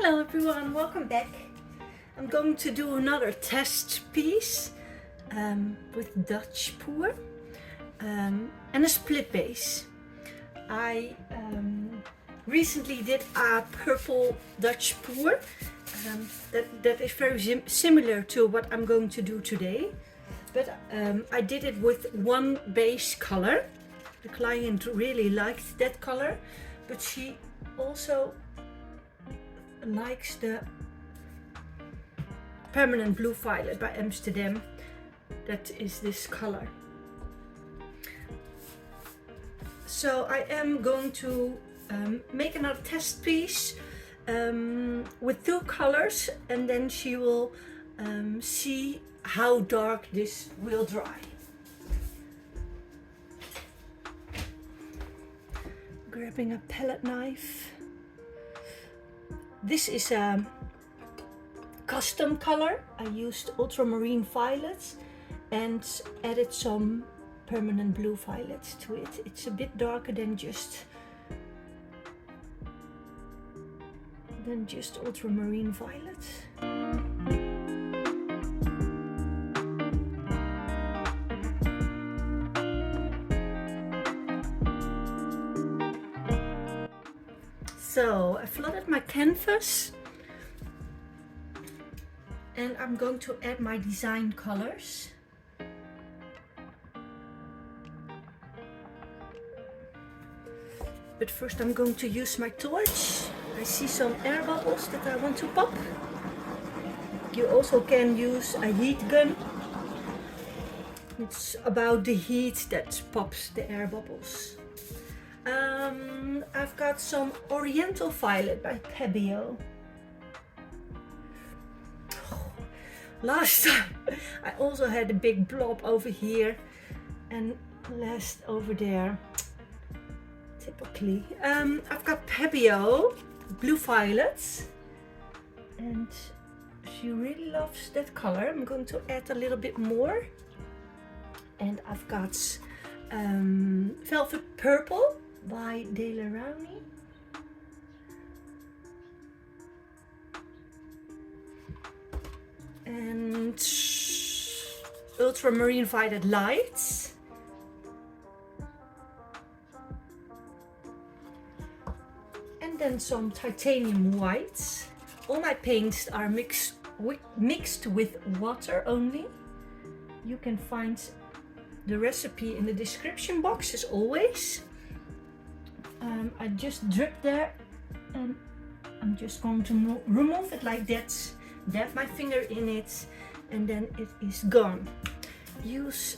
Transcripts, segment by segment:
Hello everyone, welcome back. I'm going to do another test piece with Dutch pour and a split base. I recently did a purple Dutch pour that is very similar to what I'm going to do today, but I did it with one base color. The client really liked that color, but she also likes the permanent blue violet by Amsterdam. That is this color. So I am going to make another test piece with two colors, and then she will see how dark this will dry. Grabbing a palette knife. This is a custom color. I used Ultramarine violet and added some permanent blue violet to it. It's a bit darker than just Ultramarine violet. So I flooded my canvas and I'm going to add my design colors. But first I'm going to use my torch. I see some air bubbles that I want to pop. You also can use a heat gun. It's about the heat that pops the air bubbles. I've got some Oriental violet by Pébéo. Last time I also had a big blob over here and last over there. Typically, I've got Pébéo blue violet, and she really loves that color. I'm going to add a little bit more, and I've got velvet purple by Rowney. And Ultramarine violet lights. And then some titanium whites. All my paints are mixed with water only. You can find the recipe in the description box as always. I just drip there and I'm just going to remove it like that. Dab my finger in it and then it is gone. Use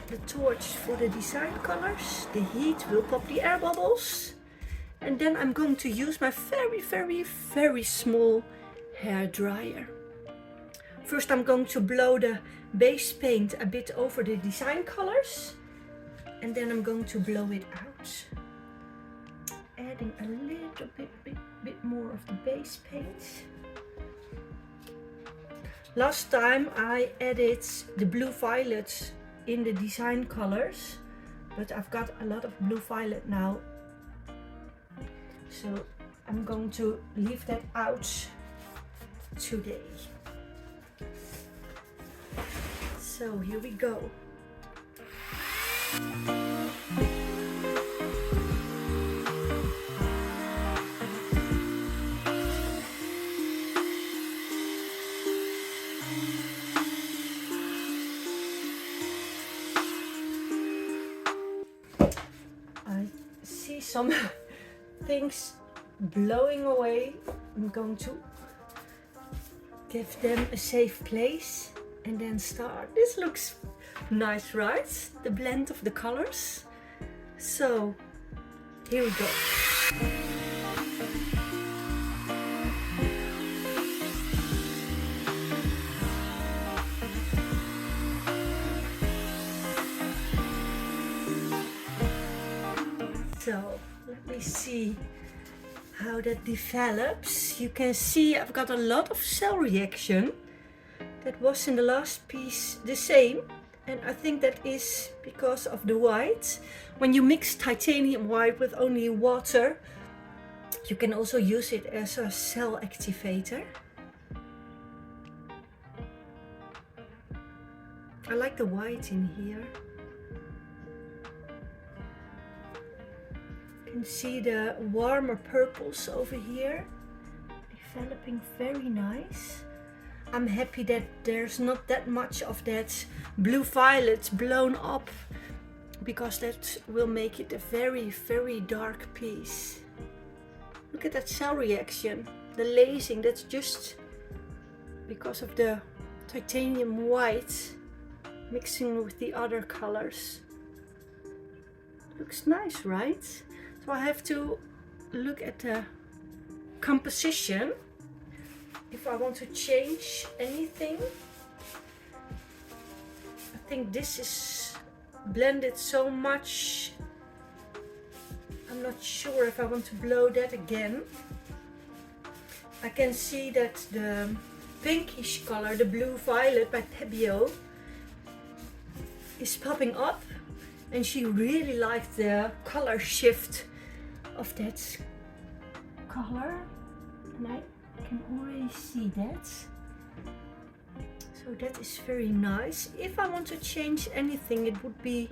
the torch for the design colors. The heat will pop the air bubbles. And then I'm going to use my very small hair dryer. First I'm going to blow the base paint a bit over the design colors, and then I'm going to blow it out. Adding a little bit more of the base paint. Last time I added the blue violet in the design colors, but I've got a lot of blue violet now. So I'm going to leave that out today. So here we go. I see some things blowing away. I'm going to give them a safe place and then start. This looks nice, right? The blend of the colors. So here we go. So let me see how that develops. You can see I've got a lot of cell reaction. That was in the last piece the same, and I think that is because of the white. When you mix titanium white with only water, You can also use it as a cell activator. I like the white in here. You can see the warmer purples over here, developing very nice. I'm happy that there's not that much of that blue violet blown up, because that will make it a very, very dark piece. Look at that cell reaction, the lacing, that's just because of the titanium white mixing with the other colors. Looks nice, right? So I have to look at the composition if I want to change anything. I think this is blended so much. I'm not sure if I want to blow that again. I can see that the pinkish color, the blue violet by Pébéo, is popping up, and she really liked the color shift of that color, and I can already see that. So that is very nice. If I want to change anything, it would be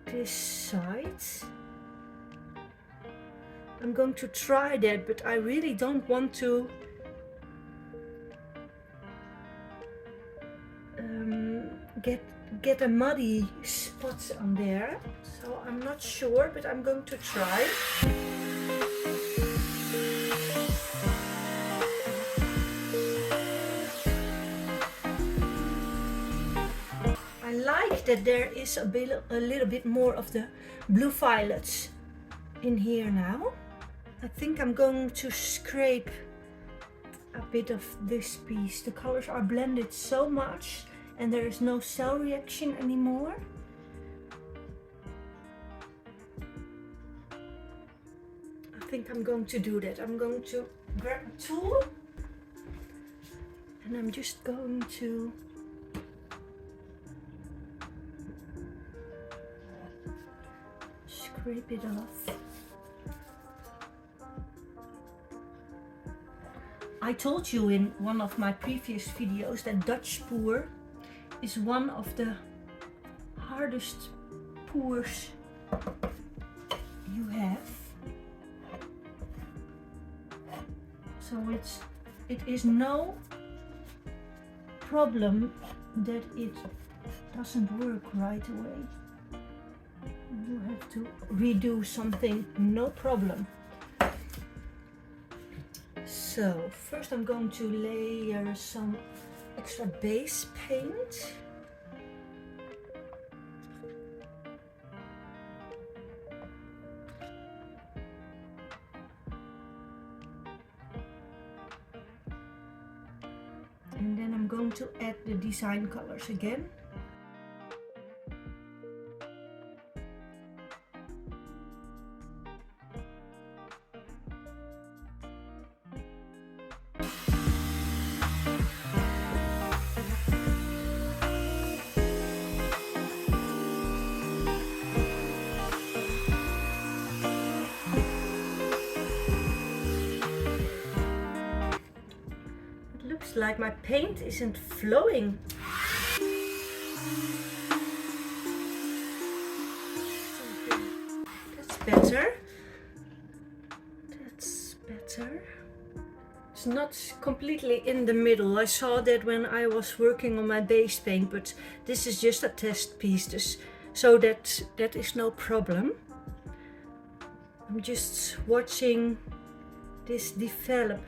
this side. I'm going to try that, but I really don't want to get a muddy spot on there. So I'm not sure, but I'm going to try. I like that there is a little bit more of the blue violets in here now. I think I'm going to scrape a bit of this piece. The colors are blended so much and there is no cell reaction anymore. I think I'm going to do that. I'm going to grab a tool and I'm just going to scrape it off. I told you in one of my previous videos that Dutch pour is one of the hardest pours you have. So it is no problem that it doesn't work right away. You have to redo something, no problem. So first I'm going to layer some extra base paint. And then I'm going to add the design colors again. Like my paint isn't flowing. That's better. That's better. It's not completely in the middle. I saw that when I was working on my base paint, but this is just a test piece, so that is no problem. I'm just watching this develop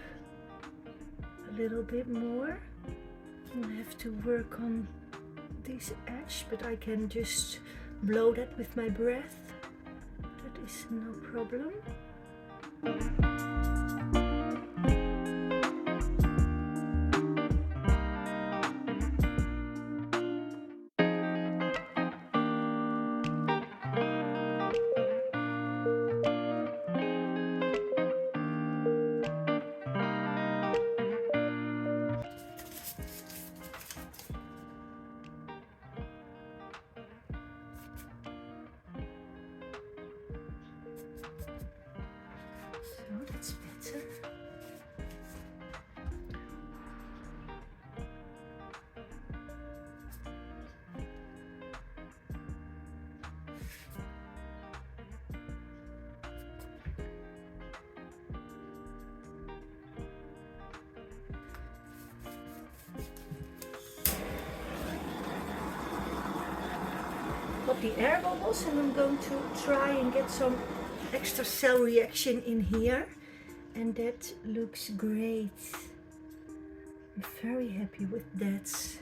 a little bit more. I have to work on this edge, but I can just blow that with my breath. That is no problem. So out the air bubbles, and I'm going to try and get some extra cell reaction in here, and that looks great. I'm very happy with that.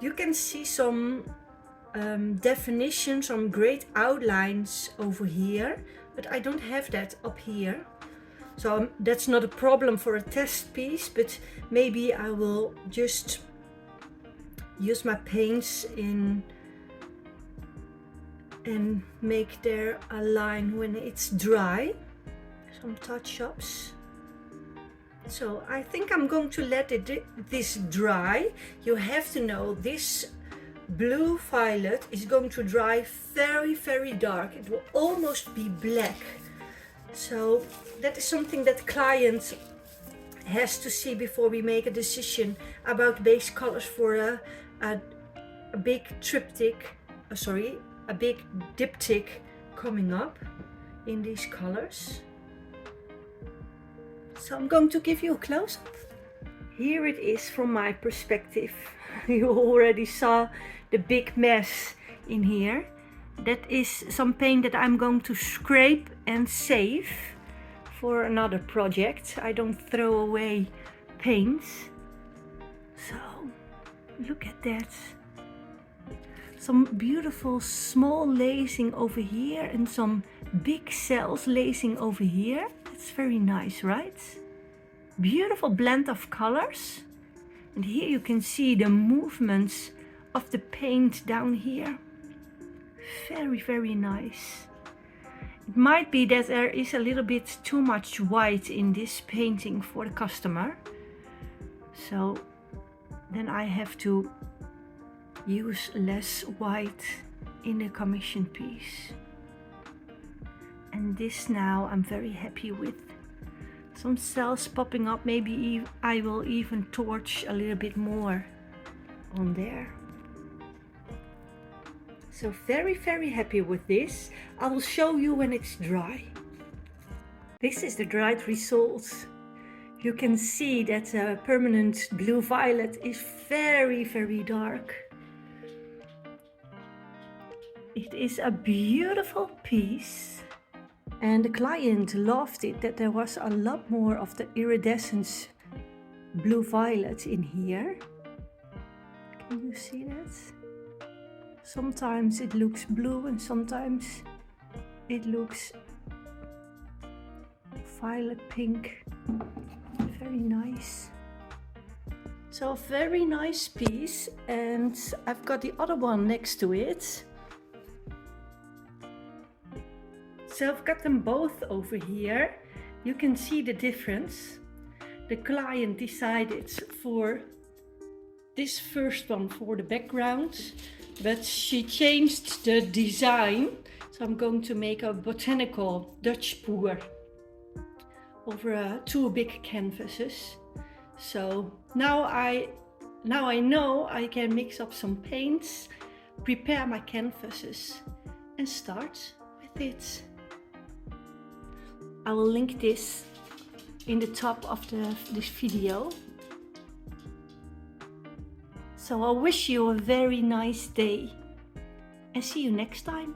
You can see some definition, some great outlines over here, but I don't have that up here. So that's not a problem for a test piece, but maybe I will just use my paints in and make there a line when it's dry. Some touch-ups. So I think I'm going to let this dry. You have to know this blue violet is going to dry very, very dark. It will almost be black. So that is something that the client has to see before we make a decision about base colors for a big triptych, a big diptych coming up in these colors. So I'm going to give you a close-up. Here it is from my perspective. You already saw the big mess in here. That is some paint that I'm going to scrape and save for another project. I don't throw away paints. So look at that. Some beautiful small lacing over here and some big cells lacing over here. That's very nice, right? Beautiful blend of colors. And here you can see the movements of the paint down here. Very, very nice. It might be that there is a little bit too much white in this painting for the customer. So then I have to use less white in the commission piece. And this now I'm very happy with. Some cells popping up, maybe I will even torch a little bit more on there. So very, very happy with this. I will show you when it's dry. This is the dried results. You can see that the permanent blue violet is very, very dark. It is a beautiful piece. And the client loved it, that there was a lot more of the iridescent blue violet in here. Can you see that? Sometimes it looks blue and sometimes it looks violet pink. Very nice. So a very nice piece, and I've got the other one next to it. So I've got them both over here. You can see the difference. The client decided for this first one for the background, but she changed the design. So I'm going to make a botanical Dutch pour over two big canvases. So now I know I can mix up some paints, prepare my canvases and start with it. I will link this in the top of this video. So I wish you a very nice day and see you next time.